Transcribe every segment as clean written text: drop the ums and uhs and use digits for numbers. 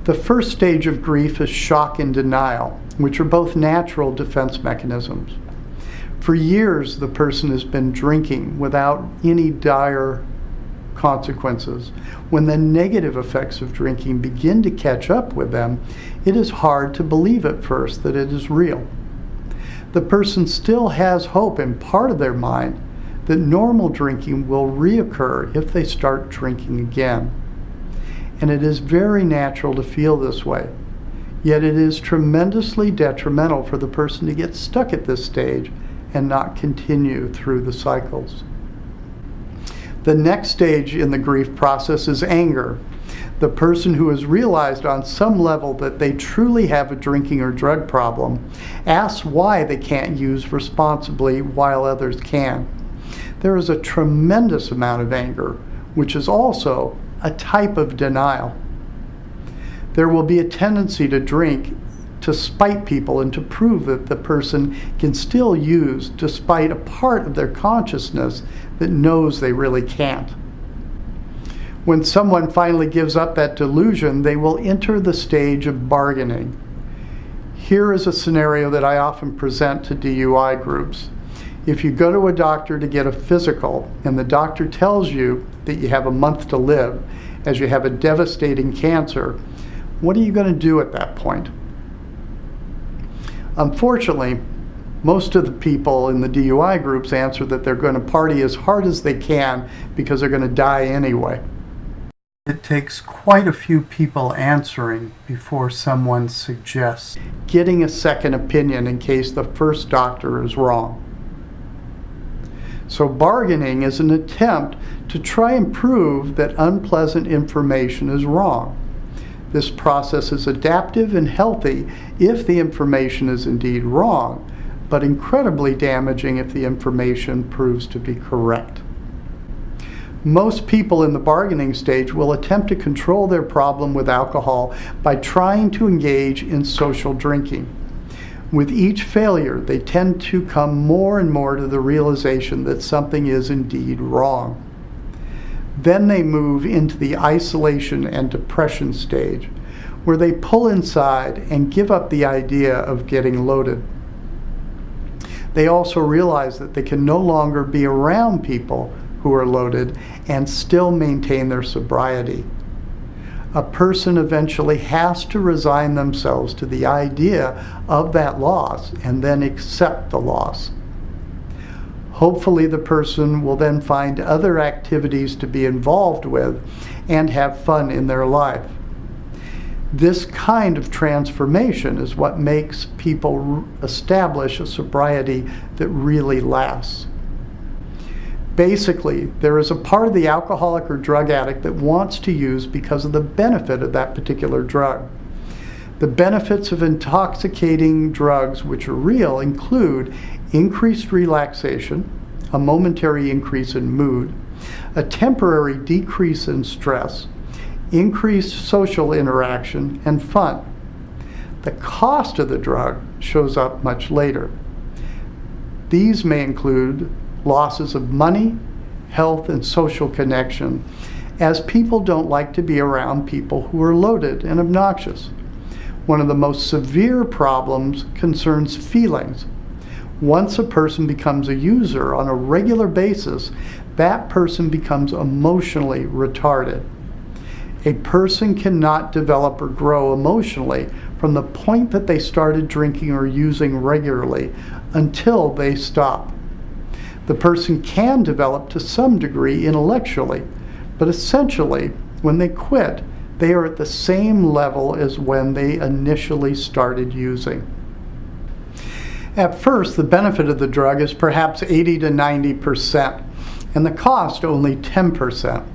The first stage of grief is shock and denial, which are both natural defense mechanisms. For years, the person has been drinking without any dire consequences. When the negative effects of drinking begin to catch up with them, it is hard to believe at first that it is real. The person still has hope in part of their mind that normal drinking will reoccur if they start drinking again. And it is very natural to feel this way. Yet it is tremendously detrimental for the person to get stuck at this stage and not continue through the cycles. The next stage in the grief process is anger. The person who has realized on some level that they truly have a drinking or drug problem asks why they can't use responsibly while others can. There is a tremendous amount of anger, which is also a type of denial. There will be a tendency to drink to spite people and to prove that the person can still use despite a part of their consciousness that knows they really can't. When someone finally gives up that delusion, they will enter the stage of bargaining. Here is a scenario that I often present to DUI groups. If you go to a doctor to get a physical and the doctor tells you that you have a month to live as you have a devastating cancer, what are you going to do at that point? Unfortunately, most of the people in the DUI groups answer that they're going to party as hard as they can because they're going to die anyway. It takes quite a few people answering before someone suggests getting a second opinion in case the first doctor is wrong. So bargaining is an attempt to try and prove that unpleasant information is wrong. This process is adaptive and healthy if the information is indeed wrong, but incredibly damaging if the information proves to be correct. Most people in the bargaining stage will attempt to control their problem with alcohol by trying to engage in social drinking. With each failure, they tend to come more and more to the realization that something is indeed wrong. Then they move into the isolation and depression stage, where they pull inside and give up the idea of getting loaded. They also realize that they can no longer be around people who are loaded and still maintain their sobriety. A person eventually has to resign themselves to the idea of that loss and then accept the loss. Hopefully the person will then find other activities to be involved with and have fun in their life. This kind of transformation is what makes people establish a sobriety that really lasts. Basically, there is a part of the alcoholic or drug addict that wants to use because of the benefit of that particular drug. The benefits of intoxicating drugs, which are real, include increased relaxation, a momentary increase in mood, a temporary decrease in stress, increased social interaction, and fun. The cost of the drug shows up much later. These may include losses of money, health, and social connection, as people don't like to be around people who are loaded and obnoxious. One of the most severe problems concerns feelings. Once a person becomes a user on a regular basis, that person becomes emotionally retarded. A person cannot develop or grow emotionally from the point that they started drinking or using regularly until they stop. The person can develop to some degree intellectually, but essentially, when they quit, they are at the same level as when they initially started using. At first, the benefit of the drug is perhaps 80 to 90%, and the cost only 10%.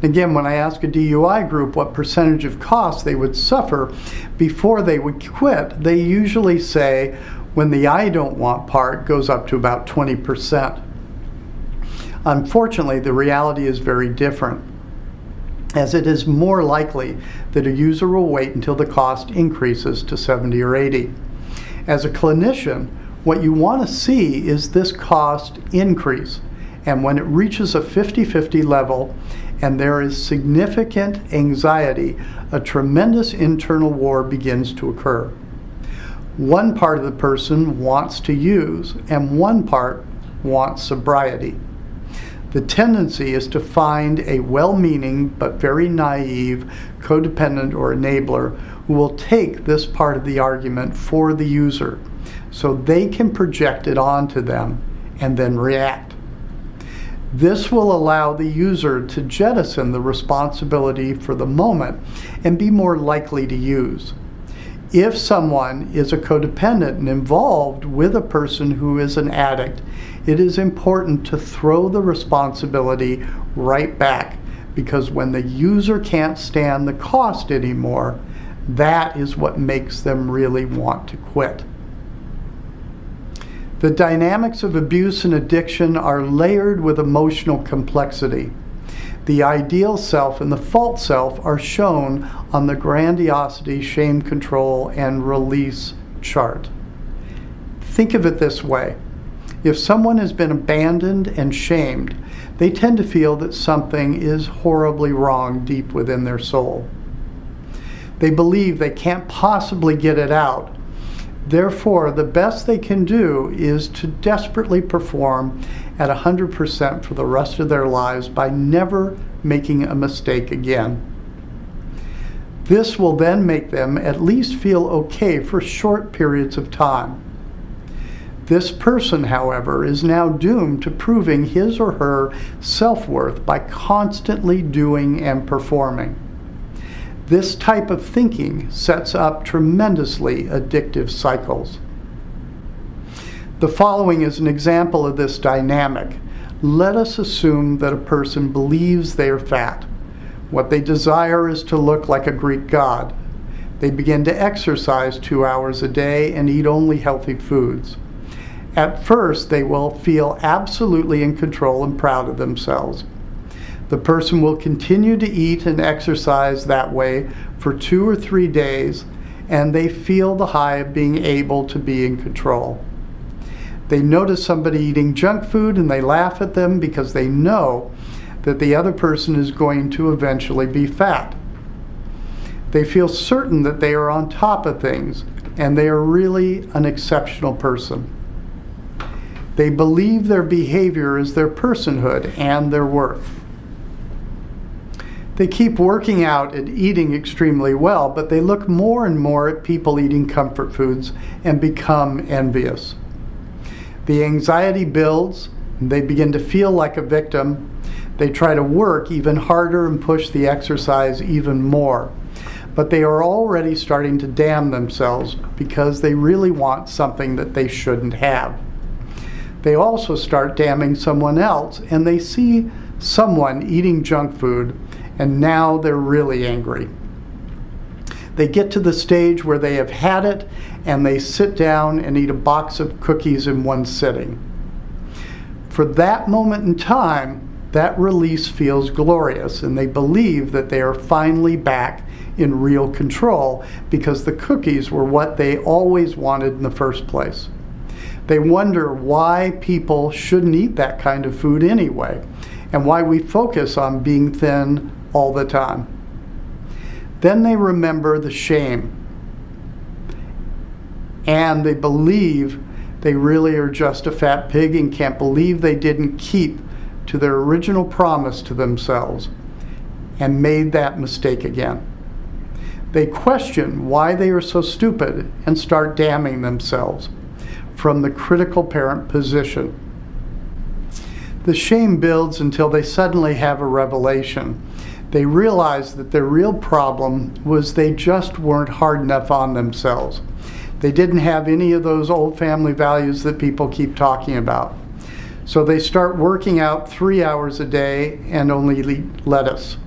Again, when I ask a DUI group what percentage of costs they would suffer before they would quit, they usually say, when the I don't want part goes up to about 20%. Unfortunately, the reality is very different, as it is more likely that a user will wait until the cost increases to 70 or 80. As a clinician, what you want to see is this cost increase, and when it reaches a 50-50 level and there is significant anxiety, a tremendous internal war begins to occur. One part of the person wants to use, and one part wants sobriety. The tendency is to find a well-meaning but very naive codependent or enabler who will take this part of the argument for the user so they can project it onto them and then react. This will allow the user to jettison the responsibility for the moment and be more likely to use. If someone is a codependent and involved with a person who is an addict, it is important to throw the responsibility right back, because when the user can't stand the cost anymore, that is what makes them really want to quit. The dynamics of abuse and addiction are layered with emotional complexity. The ideal self and the false self are shown on the grandiosity, shame, control, and release chart. Think of it this way. If someone has been abandoned and shamed, they tend to feel that something is horribly wrong deep within their soul. They believe they can't possibly get it out. Therefore, the best they can do is to desperately perform at 100% for the rest of their lives by never making a mistake again. This will then make them at least feel okay for short periods of time. This person, however, is now doomed to proving his or her self-worth by constantly doing and performing. This type of thinking sets up tremendously addictive cycles. The following is an example of this dynamic. Let us assume that a person believes they are fat. What they desire is to look like a Greek god. They begin to exercise 2 hours a day and eat only healthy foods. At first, they will feel absolutely in control and proud of themselves. The person will continue to eat and exercise that way for 2 or 3 days, and they feel the high of being able to be in control. They notice somebody eating junk food and they laugh at them because they know that the other person is going to eventually be fat. They feel certain that they are on top of things and they are really an exceptional person. They believe their behavior is their personhood and their worth. They keep working out and eating extremely well, but they look more and more at people eating comfort foods and become envious. The anxiety builds, and they begin to feel like a victim. They try to work even harder and push the exercise even more. But they are already starting to damn themselves because they really want something that they shouldn't have. They also start damning someone else, and they see someone eating junk food, and now they're really angry. They get to the stage where they have had it, and they sit down and eat a box of cookies in one sitting. For that moment in time, that release feels glorious, and they believe that they are finally back in real control because the cookies were what they always wanted in the first place. They wonder why people shouldn't eat that kind of food anyway, and why we focus on being thin all the time. Then they remember the shame, and they believe they really are just a fat pig and can't believe they didn't keep to their original promise to themselves and made that mistake again. They question why they are so stupid and start damning themselves from the critical parent position. The shame builds until they suddenly have a revelation. They realize that their real problem was they just weren't hard enough on themselves. They didn't have any of those old family values that people keep talking about. So they start working out 3 hours a day and only eat lettuce.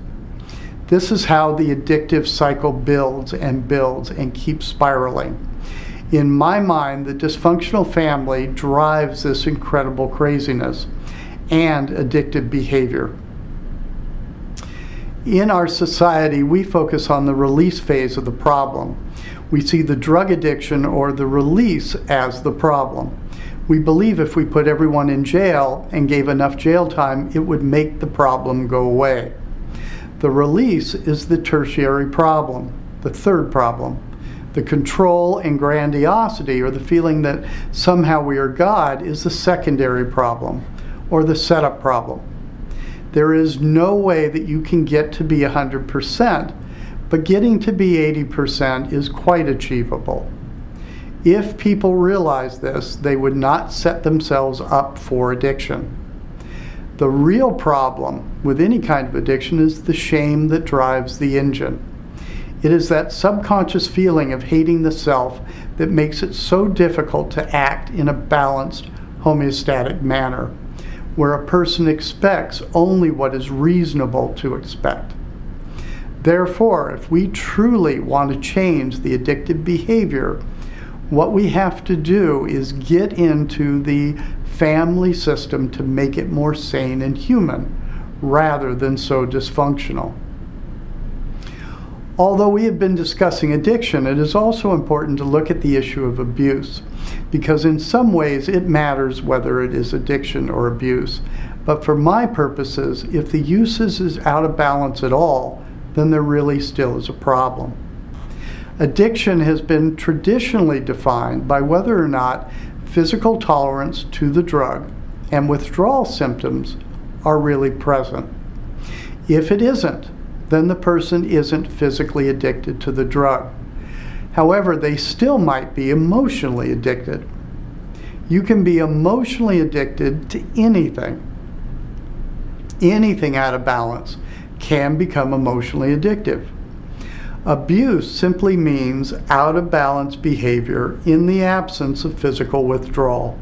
This is how the addictive cycle builds and keeps spiraling. In my mind, the dysfunctional family drives this incredible craziness and addictive behavior. In our society, we focus on the release phase of the problem. We see the drug addiction or the release as the problem. We believe if we put everyone in jail and gave enough jail time, it would make the problem go away. The release is the tertiary problem, the third problem. The control and grandiosity, or the feeling that somehow we are God, is the secondary problem, or the setup problem. There is no way that you can get to be 100%, but getting to be 80% is quite achievable. If people realize this, they would not set themselves up for addiction. The real problem with any kind of addiction is the shame that drives the engine. It is that subconscious feeling of hating the self that makes it so difficult to act in a balanced, homeostatic manner, where a person expects only what is reasonable to expect. Therefore, if we truly want to change the addictive behavior, what we have to do is get into the family system to make it more sane and human, rather than so dysfunctional. Although we have been discussing addiction, it is also important to look at the issue of abuse, because in some ways it matters whether it is addiction or abuse. But for my purposes, if the usage is out of balance at all, then there really still is a problem. Addiction has been traditionally defined by whether or not physical tolerance to the drug and withdrawal symptoms are really present. If it isn't, then the person isn't physically addicted to the drug. However, they still might be emotionally addicted. You can be emotionally addicted to anything. Anything out of balance can become emotionally addictive. Abuse simply means out of balance behavior in the absence of physical withdrawal.